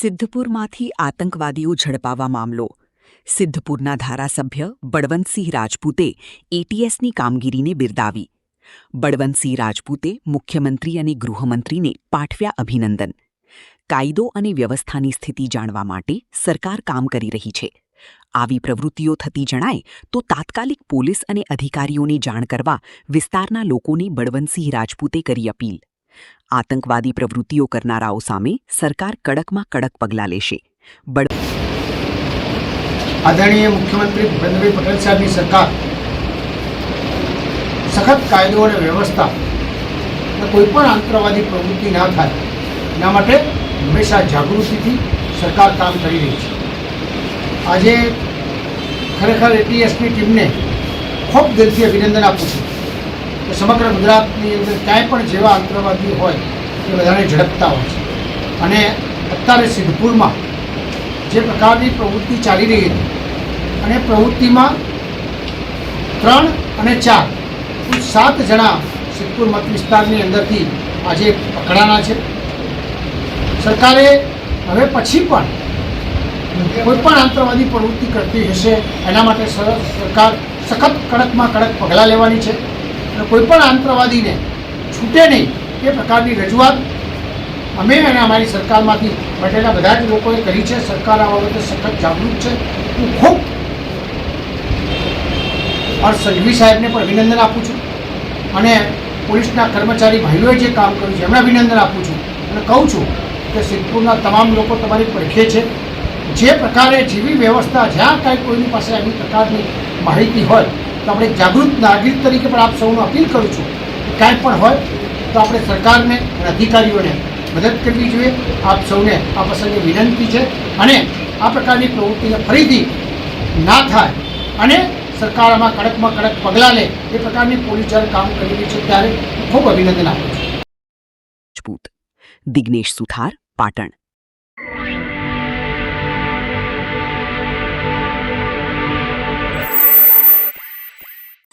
સિદ્ધપુરમાંથી આતંકવાદીઓ ઝડપાવા મામલો. સિદ્ધપુરના ધારાસભ્ય બળવંતસિંહ રાજપૂતે એટીએસની કામગીરીને બિરદાવી. બળવંતસિંહ રાજપૂતે મુખ્યમંત્રી અને ગૃહમંત્રીને પાઠવ્યા અભિનંદન. કાયદો અને વ્યવસ્થાની સ્થિતિ જાણવા માટે સરકાર કામ કરી રહી છે. આવી પ્રવૃત્તિઓ થતી જણાય તો તાત્કાલિક પોલીસ અને અધિકારીઓને જાણ કરવા વિસ્તારના લોકોને બળવંતસિંહ રાજપૂતે કરી અપીલ. આતંકવાદી પ્રવૃત્તિઓ કરનારાઓ સામે સરકાર કડકમાં કડક પગલાં લેશે. આદરણીય મુખ્યમંત્રી ભૂપેન્દ્રભાઈ પટેલ સાહેબની સરકાર સખત કાયદો અને વ્યવસ્થા અને કોઈપણ આતંકવાદી પ્રવૃત્તિ ના થાય એના માટે હંમેશા જાગૃતિથી સરકાર કામ કરી રહી છે. આજે ખરેખર એટીએસની ટીમને ખૂબ દિલથી અભિનંદન આપું છું કે સમગ્ર ગુજરાતની અંદર ક્યાંય પણ જેવા આતંકવાદી હોય એ બધાને ઝડપતા હોય છે. અને અત્યારે સિદ્ધપુરમાં જે પ્રકારની પ્રવૃત્તિ ચાલી રહી હતી અને પ્રવૃત્તિમાં 3 અને 4 કુલ 7 જણા સિદ્ધપુર મત વિસ્તારની અંદરથી આજે પકડાના છે. સરકારે હવે પછી પણ કોઈપણ આતંકવાદી પ્રવૃત્તિ કરતી હશે એના માટે સરકાર સખત કડકમાં કડક પગલાં લેવાની છે અને કોઈપણ આતંકવાદીને છૂટે નહીં એ પ્રકારની રજૂઆત અમે અને અમારી સરકારમાંથી બેઠેલા બધા જ લોકોએ કરી છે. સરકાર આ બાબતે સખત જાગૃત છે. હું ખૂબ હર્ષ સંઘવી સાહેબને પણ અભિનંદન આપું છું અને પોલીસના કર્મચારી ભાઈઓએ જે કામ કર્યું છે એમને અભિનંદન આપું છું અને કહું છું કે સિદ્ધપુરના તમામ લોકો તમારી પડખે છે. જે પ્રકારે જેવી વ્યવસ્થા જ્યાં કાંઈ કોઈની પાસે આવી પ્રકારની માહિતી હોય તો આપણે જાગૃત નાગરિક તરીકે પણ આપ સૌને અપીલ કરું છું કે કાંઈ પણ હોય તો આપણે સરકારને અને અધિકારીઓને મદદ કરવી જોઈએ. આપ સૌને આ પ્રસંગે વિનંતી છે અને આ પ્રકારની પ્રવૃત્તિને ફરીથી ના થાય અને સરકાર આમાં કડકમાં કડક પગલાં લે એ પ્રકારની પોલીસ જ્યારે કામ કરી રહી છે ત્યારે ખૂબ અભિનંદન આપું છું. દિગ્નેશ સુથાર, પાટણ.